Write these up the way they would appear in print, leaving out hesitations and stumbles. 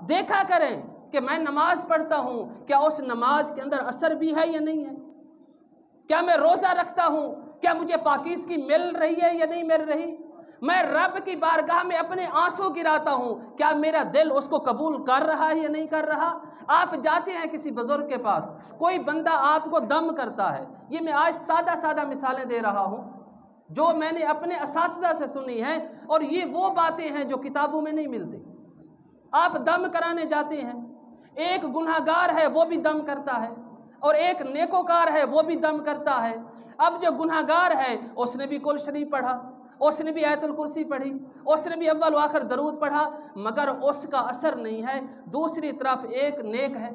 دیکھا کریں کہ میں نماز پڑھتا ہوں، کیا اس نماز کے اندر اثر بھی ہے یا نہیں ہے؟ کیا میں روزہ رکھتا ہوں، کیا مجھے پاکیزگی مل رہی ہے یا نہیں مل رہی؟ میں رب کی بارگاہ میں اپنے آنسو گراتا ہوں، کیا میرا دل اس کو قبول کر رہا ہے یا نہیں کر رہا؟ آپ جاتے ہیں کسی بزرگ کے پاس، کوئی بندہ آپ کو دم کرتا ہے، یہ میں آج سادہ مثالیں دے رہا ہوں جو میں نے اپنے اساتذہ سے سنی ہیں، اور یہ وہ باتیں ہیں جو کتابوں میں نہیں ملتی۔ آپ دم کرانے جاتے ہیں، ایک گناہگار ہے وہ بھی دم کرتا ہے، اور ایک نیکوکار ہے وہ بھی دم کرتا ہے۔ اب جو گناہگار ہے اس نے بھی کل شریف پڑھا، اس نے بھی آیت الکرسی پڑھی، اس نے بھی اول و آخر درود پڑھا، مگر اس کا اثر نہیں ہے۔ دوسری طرف ایک نیک ہے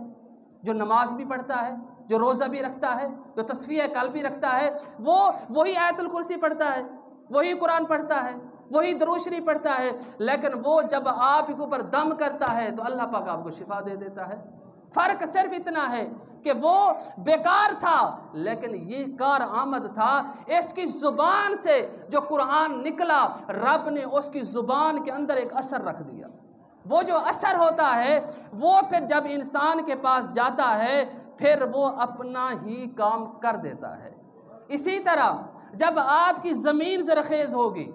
جو نماز بھی پڑھتا ہے، جو روزہ بھی رکھتا ہے، جو تسبیح قلب بھی رکھتا ہے، وہ وہی آیت الکرسی پڑھتا ہے، وہی قرآن پڑھتا ہے، وہی درود شریف پڑھتا ہے، لیکن وہ جب آپ کے اوپر دم کرتا ہے تو اللہ پاک آپ کو شفا دے دیتا ہے۔ فرق صرف اتنا ہے کہ وہ بیکار تھا لیکن یہ کار آمد تھا۔ اس کی زبان سے جو قرآن نکلا، رب نے اس کی زبان کے اندر ایک اثر رکھ دیا۔ وہ جو اثر ہوتا ہے وہ پھر جب انسان کے پاس جاتا ہے پھر وہ اپنا ہی کام کر دیتا ہے۔ اسی طرح جب آپ کی زمین زرخیز ہوگی،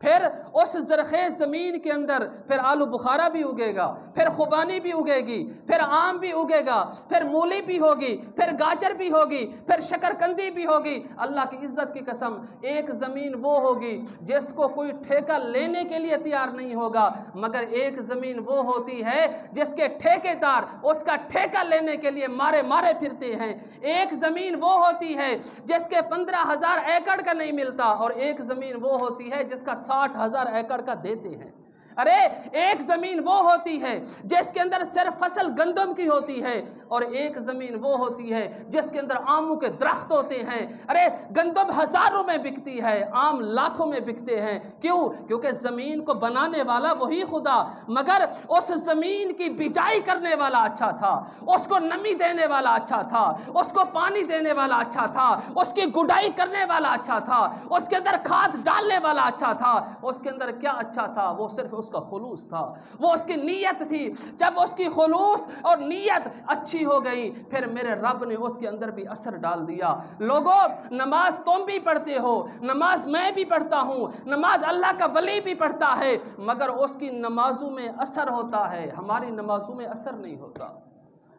پھر اس زرخیز زمین کے اندر پھر آلو بخارا بھی اگے گا، پھر خوبانی بھی اگے گی، پھر آم بھی اگے گا، پھر مولی بھی ہوگی، پھر گاجر بھی ہوگی، پھر شکرکندی بھی ہوگی۔ اللہ کی عزت کی قسم، ایک زمین وہ ہوگی جس کو کوئی ٹھیکہ لینے کے لیے تیار نہیں ہوگا، مگر ایک زمین وہ ہوتی ہے جس کے ٹھیکے دار اس کا ٹھیکہ لینے کے لیے مارے پھرتے ہیں۔ ایک زمین وہ ہوتی ہے جس کے 15,000 ایکڑ کا نہیں ملتا، اور ایک زمین وہ ہوتی ہے جس کا 60,000 ایکڑ کا دیتے ہیں۔ ارے ایک زمین وہ ہوتی ہے جس کے اندر صرف فصل گندم کی ہوتی ہے، اور ایک زمین وہ ہوتی ہے جس کے اندر آموں کے درخت ہوتے ہیں۔ ارے گندم ہزاروں میں بکتی ہے، آم لاکھوں میں بکتے ہیں۔ کیوں؟ کیونکہ زمین کو بنانے والا وہی خدا، مگر اس زمین کی بجائی کرنے والا اچھا تھا، اس کو نمی دینے والا اچھا تھا، اس کو پانی دینے والا اچھا تھا، اس کی گڈائی کرنے والا اچھا تھا، اس کے اندر کھاد ڈالنے والا اچھا تھا۔ اس کے اندر کیا اچھا تھا؟ وہ صرف اس کا خلوص تھا، وہ اس کی نیت تھی۔ جب اس کی خلوص اور نیت اچھی ہو گئی پھر میرے رب نے اس کے اندر بھی اثر ڈال دیا۔ لوگوں، نماز تم بھی پڑھتے ہو، نماز میں بھی پڑھتا ہوں، نماز اللہ کا ولی بھی پڑھتا ہے، مگر اس کی نمازوں میں اثر ہوتا ہے، ہماری نمازوں میں اثر نہیں ہوتا۔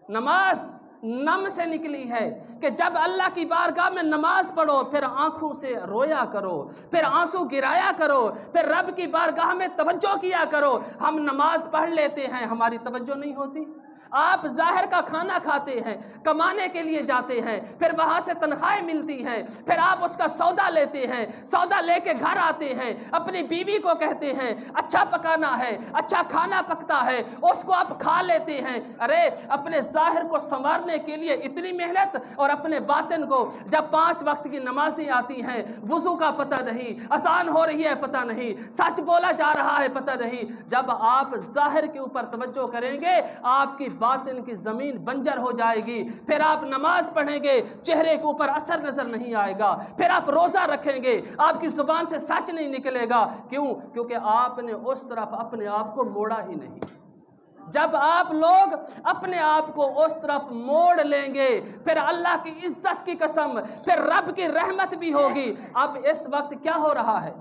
نماز نم سے نکلی ہے کہ جب اللہ کی بارگاہ میں نماز پڑھو پھر آنکھوں سے رویا کرو، پھر آنسو گرایا کرو، پھر رب کی بارگاہ میں توجہ کیا کرو۔ ہم نماز پڑھ لیتے ہیں، ہماری توجہ نہیں ہوتی۔ آپ ظاہر کا کھانا کھاتے ہیں، کمانے کے لیے جاتے ہیں، پھر وہاں سے تنخواہیں ملتی ہیں، پھر آپ اس کا سودا لیتے ہیں، سودا لے کے گھر آتے ہیں، اپنی بیوی کو کہتے ہیں اچھا پکانا ہے، اچھا کھانا پکتا ہے، اس کو آپ کھا لیتے ہیں۔ ارے اپنے ظاہر کو سنوارنے کے لیے اتنی محنت، اور اپنے باطن کو جب 5 وقت کی نمازیں آتی ہیں، وضو کا پتہ نہیں، اذان ہو رہی ہے پتہ نہیں، سچ بولا جا رہا ہے پتہ نہیں۔ جب آپ ظاہر کے اوپر توجہ کریں گے آپ کی باطن کی زمین بنجر ہو جائے گی، پھر آپ نماز پڑھیں گے چہرے کے اوپر اثر نظر نہیں آئے گا، پھر آپ روزہ رکھیں گے آپ کی زبان سے سچ نہیں نکلے گا۔ کیوں؟ کیونکہ آپ نے اس طرف اپنے آپ کو موڑا ہی نہیں۔ جب آپ لوگ اپنے آپ کو اس طرف موڑ لیں گے پھر اللہ کی عزت کی قسم پھر رب کی رحمت بھی ہوگی۔ اب اس وقت کیا ہو رہا ہے؟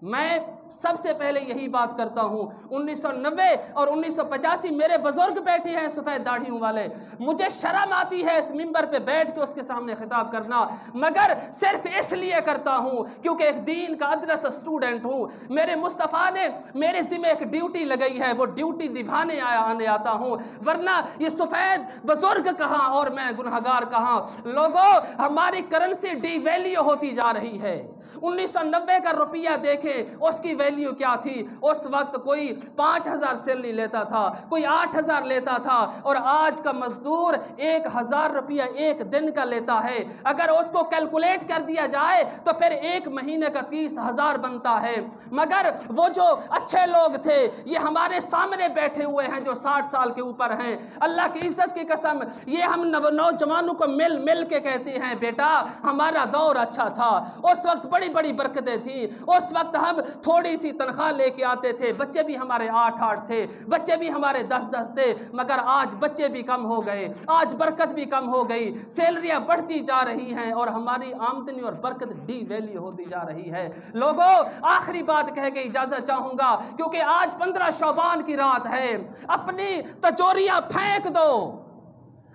میں سب سے پہلے یہی بات کرتا ہوں، 1990 اور 1985 میرے بزرگ بیٹھے ہیں سفید داڑھیوں والے، مجھے شرم آتی ہے اس منبر پہ بیٹھ کے اس کے سامنے خطاب کرنا، مگر صرف اس لیے کرتا ہوں کیونکہ ایک دین کا ادرس اسٹوڈنٹ ہوں۔ میرے مصطفیٰ نے میرے ذمہ ایک ڈیوٹی لگئی ہے، وہ ڈیوٹی نبھانے آنے آتا ہوں، ورنہ یہ سفید بزرگ کہاں اور میں گنہگار کہاں۔ لوگوں، ہماری کرنسی ڈی ویلیو ہوتی جا رہی ہے۔ 1990 کا روپیہ دیکھیں اس کی ویلیو کیا تھی؟ اس وقت کوئی 5,000 سیلری لیتا تھا، کوئی 8,000 لیتا تھا، اور آج کا مزدور 1,000 روپیہ ایک دن کا لیتا ہے۔ اگر اس کو کیلکولیٹ کر دیا جائے تو پھر ایک مہینے کا 30,000 بنتا ہے۔ مگر وہ جو اچھے لوگ تھے یہ ہمارے سامنے بیٹھے ہوئے ہیں جو 60 سال کے اوپر ہیں، اللہ کی عزت کی قسم یہ ہم نوجوانوں کو مل کے کہتے ہیں بیٹا ہمارا دور اچھا تھا، اس وقت بڑی بڑی برکتیں تھیں، اس وقت ہم تھوڑی تھوڑی سی تنخواہ لے کے آتے تھے، بچے بھی ہمارے 8 تھے، بچے بھی ہمارے 10 تھے، مگر آج بچے بھی کم ہو گئے، آج برکت بھی کم ہو گئی، سیلریاں بڑھتی جا رہی ہیں اور ہماری آمدنی اور برکت ڈی ویلیو ہوتی جا رہی ہے۔ لوگوں، آخری بات کہہ کے اجازت چاہوں گا، کیونکہ آج 15 شعبان کی رات ہے، اپنی تجوریاں پھینک دو،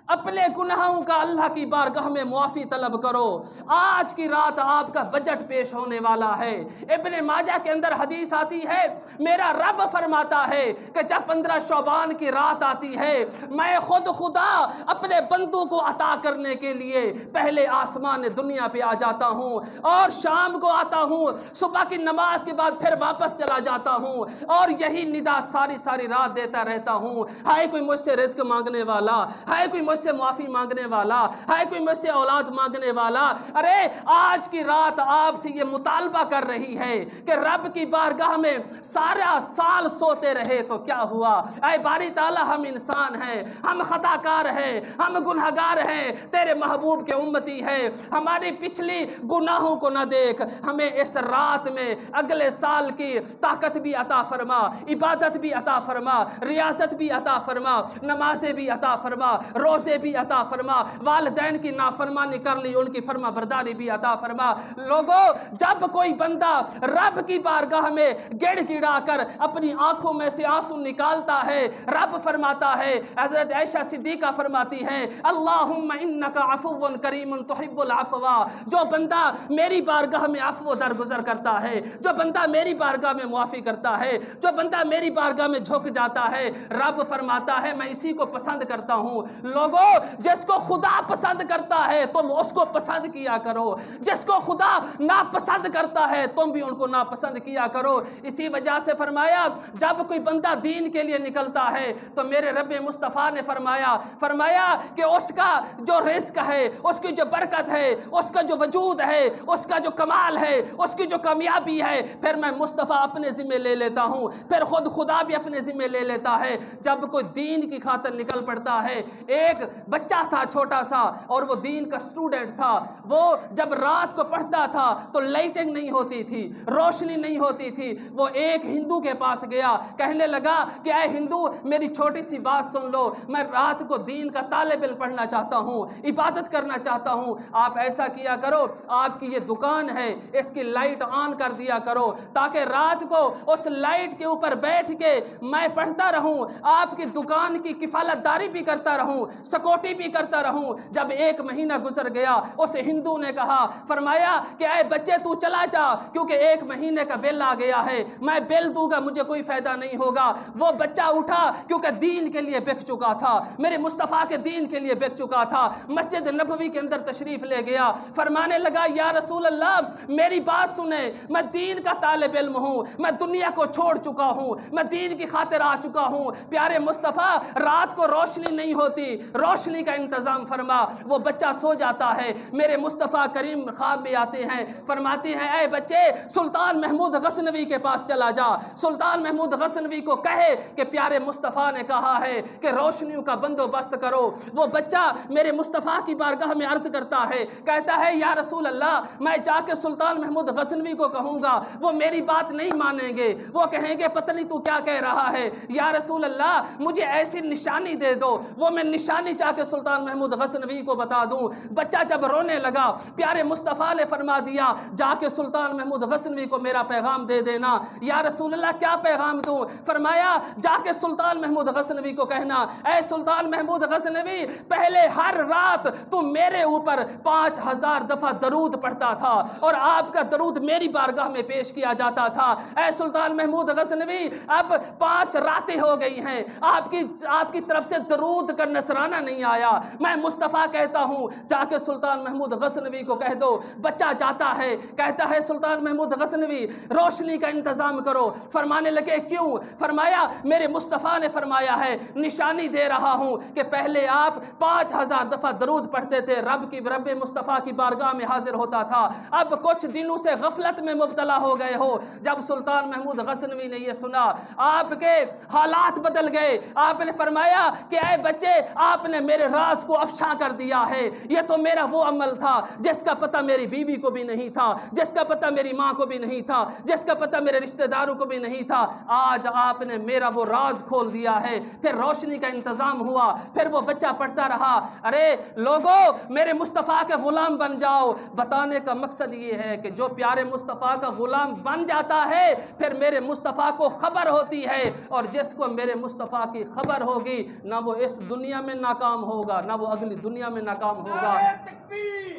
اپنے گناہوں کا اللہ کی بارگاہ میں معافی طلب کرو۔ آج کی رات آپ کا بجٹ پیش ہونے والا ہے۔ ابن ماجہ کے اندر حدیث آتی ہے، میرا رب فرماتا ہے کہ جب 15 شعبان کی رات آتی ہے، میں خدا اپنے بندوں کو عطا کرنے کے لیے پہلے آسمان دنیا پہ آ جاتا ہوں اور شام کو آتا ہوں، صبح کی نماز کے بعد پھر واپس چلا جاتا ہوں اور یہی ندا ساری رات دیتا رہتا ہوں، ہائے کوئی مجھ سے رزق مانگنے والا، ہائے کوئی مجھ سے معافی مانگنے والا، ہائے کوئی مجھ سے اولاد مانگنے والا۔ ارے آج کی رات آپ سے یہ مطالبہ کر رہی ہے کہ رب کی بارگاہ میں سارا سال سوتے رہے تو کیا ہوا؟ اے باری تعالیٰ، ہم انسان ہیں، ہم خطا کار ہیں، ہم گنہگار ہیں، تیرے محبوب کے امتی ہیں، ہماری پچھلی گناہوں کو نہ دیکھ، ہمیں اس رات میں اگلے سال کی طاقت بھی عطا فرما، عبادت بھی عطا فرما، ریاست بھی عطا فرما، نمازیں بھی عطا فرما، روزے بھی عطا فرما، والدین کی نافرمانی کر لی ان کی فرما برداری بھی عطا فرما۔ لوگوں، جب کوئی بندہ رب کی بارگاہ میں گڑ گڑا کر اپنی آنکھوں میں سے آنسو نکالتا ہے، رب فرماتا ہے، حضرت عائشہ صدیقہ فرماتی ہیں، اللہم انکا عفو کریم تحب العفو، جو بندہ میری بارگاہ میں عفو درگزر کرتا ہے، جو بندہ میری بارگاہ میں معافی کرتا ہے، جو بندہ میری بارگاہ میں جھک جاتا ہے، رب فرماتا ہے میں اسی کو پسند کرتا ہوں۔ لوگوں، جس کو خدا پسند کرتا ہے تم اس کو پسند کیا کرو، جس کو خدا ناپسند کرتا ہے تم بھی ان کو ناپسند کیا کرو۔ اسی وجہ سے فرمایا جب کوئی بندہ دین کے لیے نکلتا ہے تو میرے رب مصطفیٰ نے فرمایا کہ اس کا جو رزق ہے، اس کی جو برکت ہے، اس کا جو وجود ہے، اس کا جو کمال ہے، اس کی جو کامیابی ہے، پھر میں مصطفیٰ اپنے ذمہ لے لیتا ہوں، پھر خود خدا بھی اپنے ذمہ لے لیتا ہے۔ جب کوئی دین کی خاطر نکل پڑتا ہے، ایک بچہ تھا چھوٹا سا اور وہ دین کا سٹوڈنٹ تھا، وہ جب رات کو پڑھتا تھا تو لائٹنگ نہیں ہوتی تھی، روشنی نہیں ہوتی تھی، وہ ایک ہندو کے پاس گیا، کہنے لگا کہ اے ہندو میری چھوٹی سی بات سن لو، میں رات کو دین کا طالب علم پڑھنا چاہتا ہوں، عبادت کرنا چاہتا ہوں، آپ ایسا کیا کرو، آپ کی یہ دکان ہے اس کی لائٹ آن کر دیا کرو تاکہ رات کو اس لائٹ کے اوپر بیٹھ کے میں پڑھتا رہوں، آپ کی دکان کی کفالت داری بھی کرتا رہوں، سکوٹی بھی کرتا رہوں۔ جب 1 مہینہ گزر گیا، اس ہندو نے کہا، فرمایا کہ اے بچے تو چلا جا کیونکہ 1 مہینے کا بل آ گیا ہے، میں بل دوں گا مجھے کوئی فائدہ نہیں ہوگا۔ وہ بچہ اٹھا کیونکہ دین کے لیے بک چکا تھا، میرے مصطفیٰ کے دین کے لیے بک چکا تھا، مسجد نبوی کے اندر تشریف لے گیا، فرمانے لگا یا رسول اللہ میری بات سنیں، میں دین کا طالب علم ہوں، میں دنیا کو چھوڑ چکا ہوں، میں دین کی خاطر آ چکا ہوں، پیارے مصطفیٰ رات کو روشنی نہیں ہوتی، روشنی کا انتظام فرما۔ وہ بچہ سو جاتا ہے، میرے مصطفیٰ کریم خواب میں آتے ہیں، فرماتے ہیں اے بچے سلطان محمود غزنوی کے پاس چلا جا، سلطان محمود غزنوی کو کہے کہ پیارے مصطفیٰ نے کہا ہے کہ روشنیوں کا بندوبست کرو۔ وہ بچہ میرے مصطفیٰ کی بارگاہ میں عرض کرتا ہے، کہتا ہے یا رسول اللہ میں جا کے سلطان محمود غزنوی کو کہوں گا، وہ میری بات نہیں مانیں گے، وہ کہیں گے پتہ نہیں تو کیا کہہ رہا ہے، یا رسول اللہ مجھے ایسی نشانی دے دو، وہ میں نشانی چاہ کے سلطان محمود غزنوی کو بتا دوں۔ بچہ جب رونے لگا، پیارے مصطفیٰ نے فرما دیا جا کے سلطان محمود غزنوی کو میرا پیغام دے دینا۔ یا رسول اللہ کیا پیغام دوں؟ فرمایا جا کے سلطان محمود غزنوی کو کہنا اے سلطان محمود غزنوی پہلے ہر رات تو میرے اوپر 5000 دفعہ درود پڑھتا تھا اور آپ کا درود میری بارگاہ میں پیش کیا جاتا تھا۔ اے سلطان محمود غزنوی اب 5 راتیں ہو گئی ہیں، آپ کی طرف سے درود کا نذرانہ نہیں آیا، میں مصطفیٰ کہتا ہوں جا کے سلطان محمود غزنوی کو کہہ دو۔ بچہ جاتا ہے، کہتا ہے سلطان محمود غزنوی روشنی کا انتظام کرو۔ فرمانے لگے کیوں؟ فرمایا میرے مصطفیٰ نے فرمایا ہے نشانی دے رہا ہوں کہ پہلے آپ 5000 دفعہ درود پڑھتے تھے، رب مصطفیٰ کی بارگاہ میں حاضر ہوتا تھا، اب کچھ دنوں سے غفلت میں مبتلا ہو گئے ہو۔ جب سلطان محمود غزنوی نے یہ سنا آپ کے حالات بدل گئے، آپ نے فرمایا کہ اے بچے آپ آپ نے میرے راز کو افشا کر دیا ہے۔ یہ تو میرا وہ عمل تھا جس کا پتہ میری بیوی کو بھی نہیں تھا، جس کا پتہ میری ماں کو بھی نہیں تھا، جس کا پتہ میرے رشتہ داروں کو بھی نہیں تھا۔ آج آپ نے میرا وہ راز کھول دیا ہے۔ پھر روشنی کا انتظام ہوا، پھر وہ بچہ پڑھتا رہا، ارے لوگو میرے مصطفیٰ کے غلام بن جاؤ۔ بتانے کا مقصد یہ ہے کہ جو پیارے مصطفیٰ کا غلام بن جاتا ہے پھر میرے مصطفیٰ کو خبر ہوتی ہے، اور جس کو میرے مصطفیٰ کی خبر ہوگی نہ وہ اس دنیا میں ناکام ہوگا نہ وہ اگلی دنیا میں ناکام ہوگا۔ نعرہ تکبیر،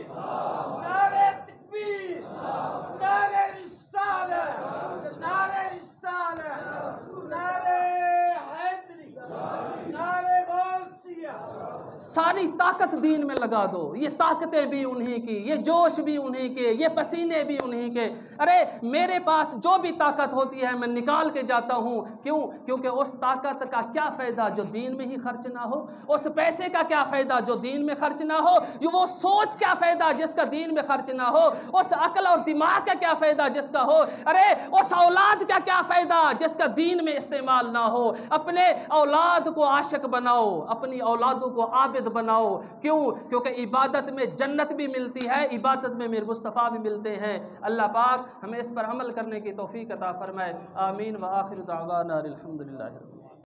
نعرہ تکبیر، نعرہ رسالت، نعرہ رسالت، نعرہ حیدری، نعرہ غوثیہ۔ ساری طاقت دین میں لگا دو۔ یہ طاقتیں بھی انہی کی، یہ جوش بھی انہی کے، یہ پسینے بھی انہی کے۔ ارے میرے پاس جو بھی طاقت ہوتی ہے میں نکال کے جاتا ہوں۔ کیوں؟ کیونکہ اس طاقت کا کیا فائدہ جو دین میں ہی خرچ نہ ہو، اس پیسے کا کیا فائدہ جو دین میں خرچ نہ ہو، جو وہ سوچ کیا فائدہ جس کا دین میں خرچ نہ ہو، اس عقل اور دماغ کا کیا فائدہ جس کا ہو، ارے اس اولاد کا کیا فائدہ جس کا دین میں استعمال نہ ہو۔ اپنے اولاد کو عاشق بناؤ، اپنی اولادوں کو عابد بناؤ۔ کیوں؟ کیونکہ عبادت میں جنت بھی ملتی ہے، عبادت میں میرے مصطفیٰ بھی ملتے ہیں۔ اللہ پاک ہمیں اس پر عمل کرنے کی توفیق عطا فرمائے۔ آمین و آخر دعوانا الحمدللہ۔